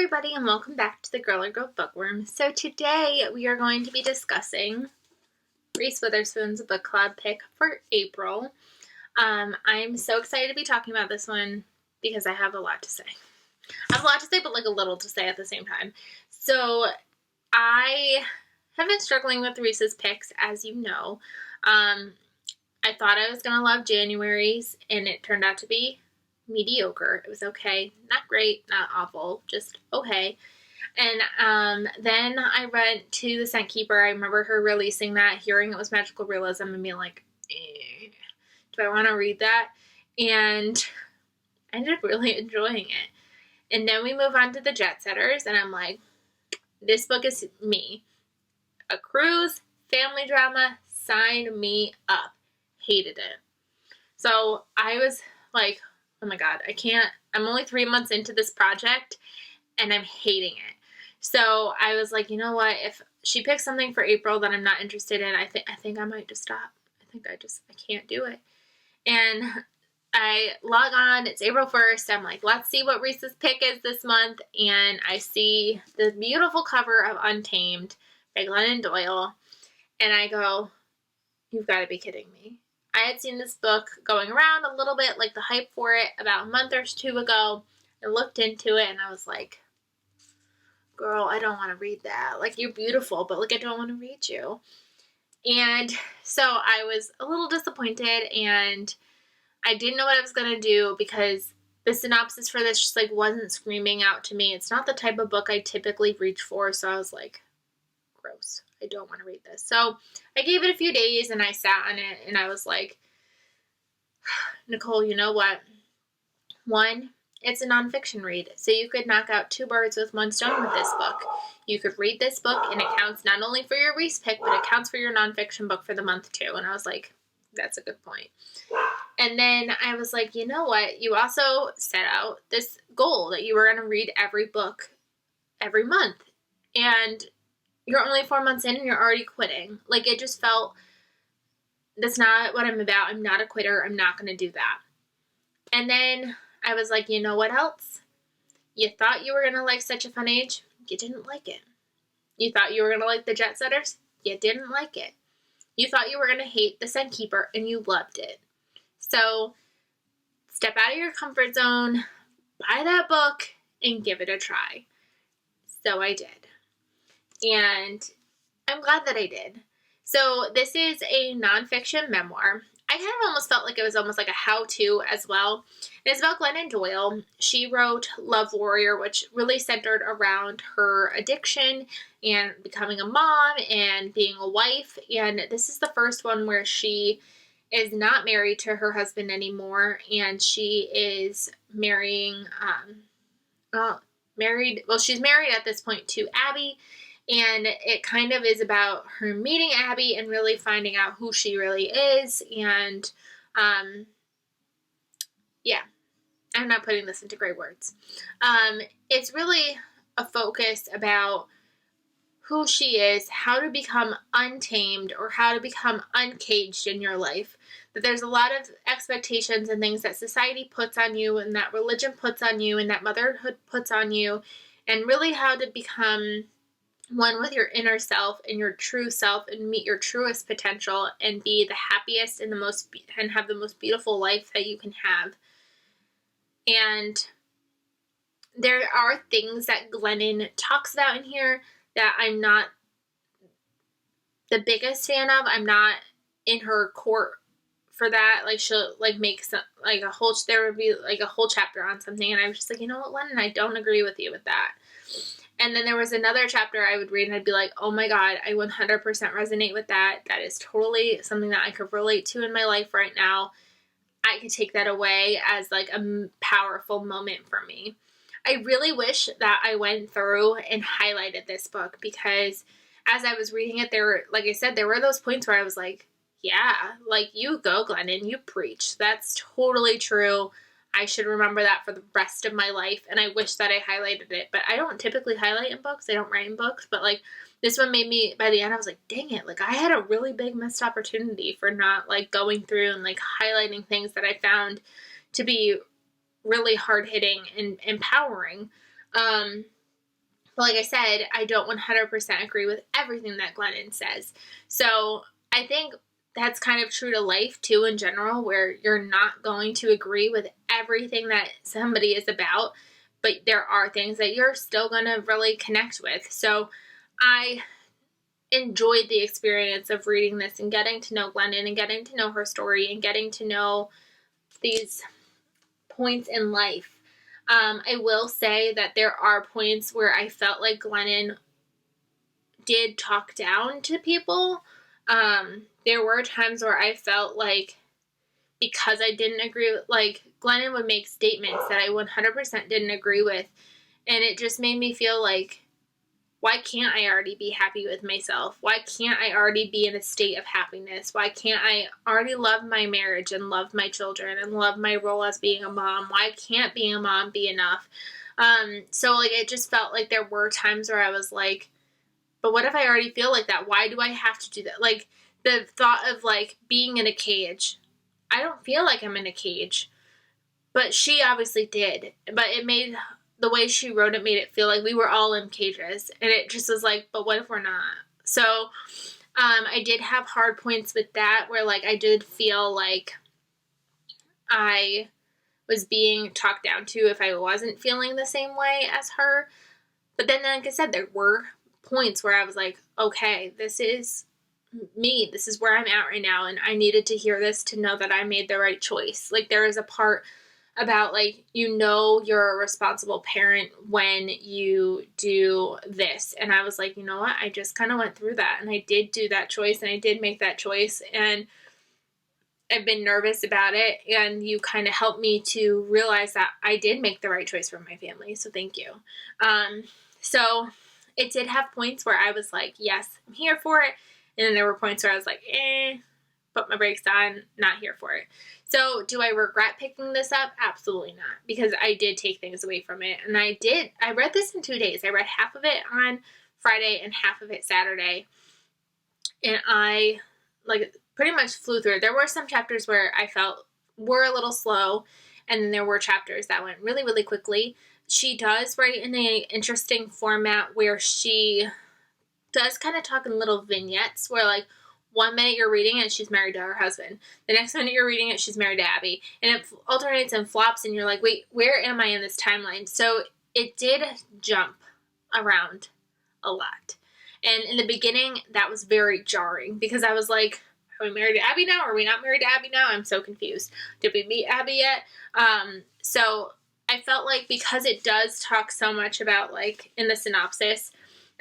everybody, and welcome back to the Girly Girl Bookworm. So today we are going to be discussing Reese Witherspoon's book club pick for April. I'm so excited to be talking about this one because I have a lot to say. I have a lot to say, but like a little to say at the same time. So I have been struggling with Reese's picks, as you know. I thought I was going to love January's, and it turned out to be mediocre. It was okay. Not great, not awful, just okay. And then I went to The Scent Keeper. I remember her releasing that, hearing it was magical realism, and being like, do I want to read that? And I ended up really enjoying it. And then we move on to The Jet Setters, and I'm like, this book is me. A cruise, family drama, sign me up. Hated it. So I was like, oh my God, I can't. I'm only 3 months into this project, and I'm hating it. So I was like, you know what? If she picks something for April that I'm not interested in, I think I might just stop. I can't do it. And I log on. It's April 1st. I'm like, let's see what Reese's pick is this month. And I see the beautiful cover of Untamed by Glennon Doyle. And I go, you've got to be kidding me. I had seen this book going around a little bit, like the hype for it, about a month or two ago. I looked into it and I was like, girl, I don't want to read that. Like, you're beautiful, but like, I don't want to read you. And so I was a little disappointed, and I didn't know what I was going to do because the synopsis for this just like wasn't screaming out to me. It's not the type of book I typically reach for. So I was like, gross. I don't want to read this. So I gave it a few days and I sat on it and I was like, Nicole, you know what? One, it's a nonfiction read. So you could knock out 2 birds with 1 stone with this book. You could read this book and it counts not only for your Reese pick, but it counts for your nonfiction book for the month too. And I was like, that's a good point. And then I was like, you know what? You also set out this goal that you were going to read every book every month. And you're only 4 months in and you're already quitting. Like, it just felt, that's not what I'm about. I'm not a quitter. I'm not going to do that. And then I was like, you know what else? You thought you were going to like Such a Fun Age. You didn't like it. You thought you were going to like The Jet Setters. You didn't like it. You thought you were going to hate The Scent Keeper, and you loved it. So step out of your comfort zone, buy that book, and give it a try. So I did. And I'm glad that I did. So this is a nonfiction memoir. I kind of almost felt like it was almost like a how-to as well. It's about Glennon Doyle. She wrote Love Warrior, which really centered around her addiction and becoming a mom and being a wife. And this is the first one where she is not married to her husband anymore, and she is marrying, she's married at this point to Abby. And it kind of is about her meeting Abby and really finding out who she really is. And, yeah, I'm not putting this into great words. It's really a focus about who she is, how to become untamed or how to become uncaged in your life. That there's a lot of expectations and things that society puts on you and that religion puts on you and that motherhood puts on you, and really how to become one with your inner self and your true self and meet your truest potential and be the happiest and and have the most beautiful life that you can have. And there are things that Glennon talks about in here that I'm not the biggest fan of. I'm not in her court for that. Like, she'll like make some like there would be like a whole chapter on something, and I was just like, you know what, Glennon, I don't agree with you with that. And then there was another chapter I would read and I'd be like, oh my God, I 100% resonate with that. That is totally something that I could relate to in my life right now. I could take that away as like a powerful moment for me. I really wish that I went through and highlighted this book, because as I was reading it, like I said, there were those points where I was like, yeah, like, you go, Glennon, you preach. That's totally true. I should remember that for the rest of my life, and I wish that I highlighted it, but I don't typically highlight in books. I don't write in books, but like, this one made me, by the end, I was like, dang it, like, I had a really big missed opportunity for not like going through and like highlighting things that I found to be really hard-hitting and empowering. But like I said, I don't 100% agree with everything that Glennon says. So I think that's kind of true to life too in general, where you're not going to agree with everything that somebody is about, but there are things that you're still going to really connect with. So I enjoyed the experience of reading this and getting to know Glennon and getting to know her story and getting to know these points in life. I will say that there are points where I felt like Glennon did talk down to people. There were times where I felt like, because I didn't agree with, like, Glennon would make statements that I 100% didn't agree with, and it just made me feel like, why can't I already be happy with myself? Why can't I already be in a state of happiness? Why can't I already love my marriage and love my children and love my role as being a mom? Why can't being a mom be enough? So like, it just felt like there were times where I was like, but what if I already feel like that? Why do I have to do that? Like, the thought of like being in a cage. I don't feel like I'm in a cage, but she obviously did. But it made, the way she wrote it made it feel like we were all in cages. And it just was like, but what if we're not? So I did have hard points with that, where like I did feel like I was being talked down to if I wasn't feeling the same way as her. But then, like I said, there were points where I was like, okay, this is me. This is where I'm at right now. And I needed to hear this to know that I made the right choice. Like, there is a part about like, you know, you're a responsible parent when you do this. And I was like, you know what? I just kind of went through that, and I did do that choice, and I did make that choice, and I've been nervous about it, and you kind of helped me to realize that I did make the right choice for my family. So thank you. So it did have points where I was like, yes, I'm here for it. And then there were points where I was like, put my brakes on, not here for it. So do I regret picking this up? Absolutely not, because I did take things away from it. And I read this in 2 days. I read half of it on Friday and half of it Saturday. And I like pretty much flew through it. There were some chapters where I felt were a little slow, and then there were chapters that went really, really quickly. She does write in an interesting format where she does kind of talk in little vignettes where, like, 1 minute you're reading it, she's married to her husband. The next minute you're reading it, she's married to Abby. And it alternates and flops, and you're like, wait, where am I in this timeline? So it did jump around a lot. And in the beginning, that was very jarring, because I was like, are we married to Abby now? Are we not married to Abby now? I'm so confused. Did we meet Abby yet? So I felt like, because it does talk so much about, like, in the synopsis,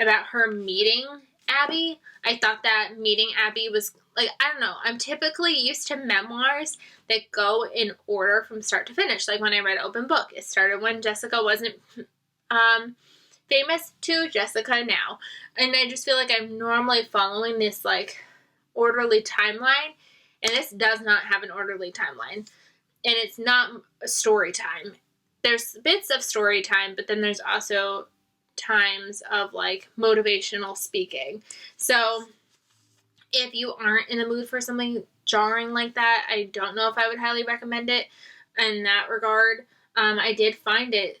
about her meeting Abby, I thought that meeting Abby was, like, I don't know, I'm typically used to memoirs that go in order from start to finish. Like when I read Open Book, it started when Jessica wasn't famous to Jessica now. And I just feel like I'm normally following this, like, orderly timeline, and this does not have an orderly timeline. And it's not a story time. There's bits of story time, but then there's also times of, like, motivational speaking. So if you aren't in the mood for something jarring like that, I don't know if I would highly recommend it in that regard. I did find it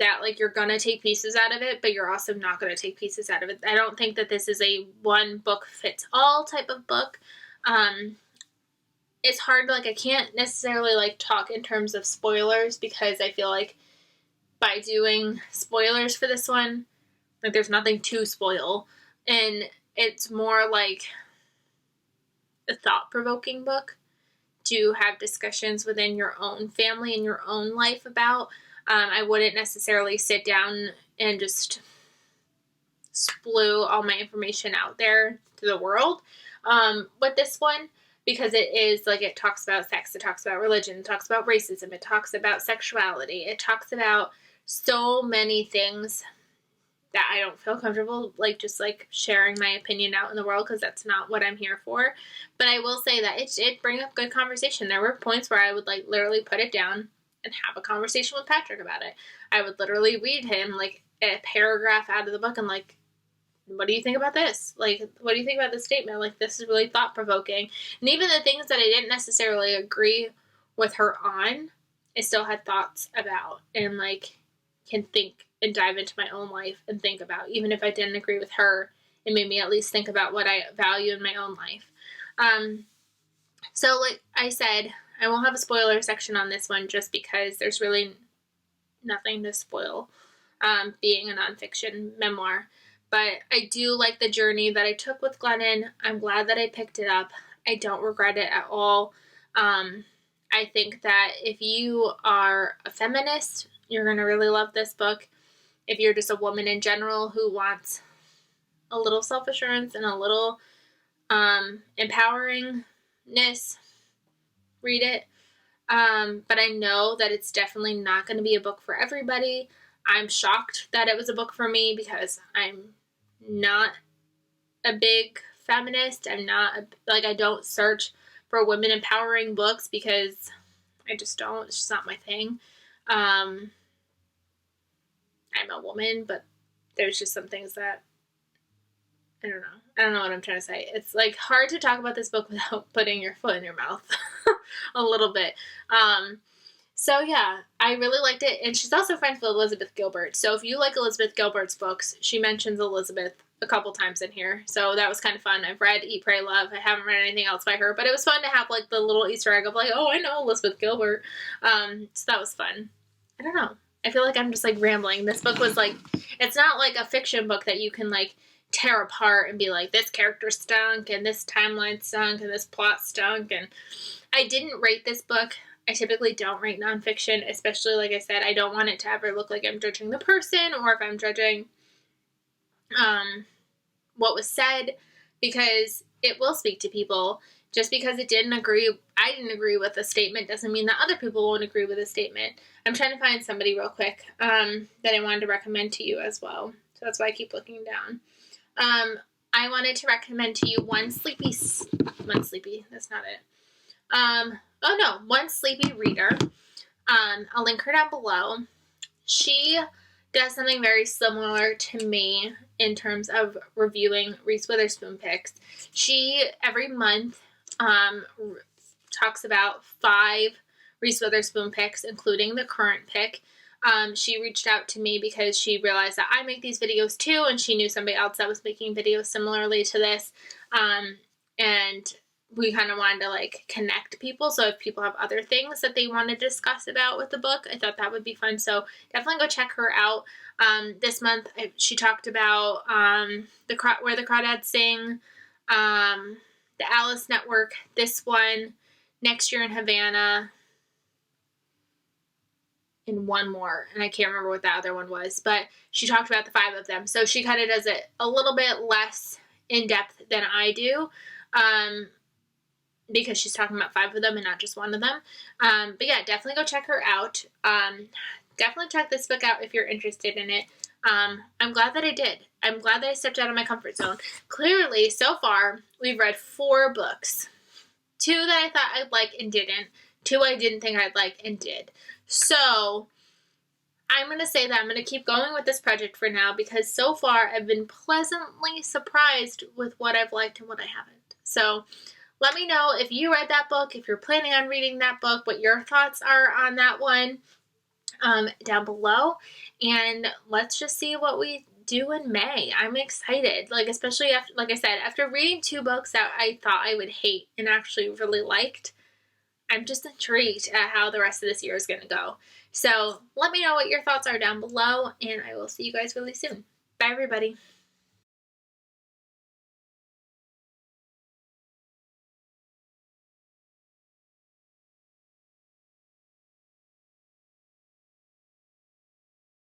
that, like, you're gonna take pieces out of it, but you're also not gonna take pieces out of it. I don't think that this is a one book fits all type of book. It's hard, like, I can't necessarily, like, talk in terms of spoilers, because I feel like by doing spoilers for this one, like, there's nothing to spoil, and it's more like a thought-provoking book to have discussions within your own family and your own life about. I wouldn't necessarily sit down and just spew all my information out there to the world with this one, because it is, like, it talks about sex, it talks about religion, it talks about racism, it talks about sexuality, it talks about so many things that I don't feel comfortable, like, just, like, sharing my opinion out in the world, because that's not what I'm here for. But I will say that it did bring up good conversation. There were points where I would, like, literally put it down and have a conversation with Patrick about it. I would literally read him, like, a paragraph out of the book and, like, what do you think about this? Like, what do you think about this statement? Like, this is really thought-provoking. And even the things that I didn't necessarily agree with her on, I still had thoughts about, and, like, can think and dive into my own life and think about. Even if I didn't agree with her, it made me at least think about what I value in my own life. So like I said, I won't have a spoiler section on this one just because there's really nothing to spoil, being a nonfiction memoir. But I do like the journey that I took with Glennon. I'm glad that I picked it up. I don't regret it at all. I think that if you are a feminist, you're going to really love this book. If you're just a woman in general who wants a little self-assurance and a little empoweringness, read it. But I know that it's definitely not going to be a book for everybody. I'm shocked that it was a book for me because I'm not a big feminist. I'm not, I don't search for women empowering books because I just don't. It's just not my thing. I'm a woman, but there's just some things that I don't know. I don't know what I'm trying to say. It's like hard to talk about this book without putting your foot in your mouth a little bit. So yeah, I really liked it. And she's also friends with Elizabeth Gilbert. So if you like Elizabeth Gilbert's books, she mentions Elizabeth a couple times in here. So that was kind of fun. I've read Eat, Pray, Love. I haven't read anything else by her, but it was fun to have like the little Easter egg of like, oh, I know Elizabeth Gilbert. So that was fun. I don't know. I feel like I'm just like rambling. This book was like, it's not like a fiction book that you can like tear apart and be like, this character stunk and this timeline stunk and this plot stunk. And I didn't rate this book. I typically don't rate nonfiction, especially like I said, I don't want it to ever look like I'm judging the person or if I'm judging what was said, because it will speak to people. Just because I didn't agree with a statement doesn't mean that other people won't agree with a statement. I'm trying to find somebody real quick that I wanted to recommend to you as well. So that's why I keep looking down. I wanted to recommend to you One Sleepy, that's not it. One Sleepy Reader. I'll link her down below. She does something very similar to me in terms of reviewing Reese Witherspoon picks. She, every month, talks about 5 Reese Witherspoon picks, including the current pick. She reached out to me because she realized that I make these videos too, and she knew somebody else that was making videos similarly to this. And we kind of wanted to like connect people. So if people have other things that they want to discuss about with the book, I thought that would be fun. So definitely go check her out. This month she talked about Where the Crawdads Sing, the Alice Network, this one, Next Year in Havana, and one more, and I can't remember what that other one was, but she talked about the 5 of them. So she kind of does it a little bit less in depth than I do, because she's talking about 5 of them and not just one of them. But yeah, definitely go check her out. Definitely check this book out if you're interested in it. I'm glad that I did. I'm glad that I stepped out of my comfort zone. Clearly, so far, we've read 4 books. 2 that I thought I'd like and didn't. 2 I didn't think I'd like and did. So I'm going to say that I'm going to keep going with this project for now because so far I've been pleasantly surprised with what I've liked and what I haven't. So let me know if you read that book, if you're planning on reading that book, what your thoughts are on that one down below. And let's just see what we do in May. I'm excited, like especially after, like I said, after reading 2 books that I thought I would hate and actually really liked. I'm just intrigued at how the rest of this year is going to go. So let me know what your thoughts are down below, and I will see you guys really soon. Bye, everybody.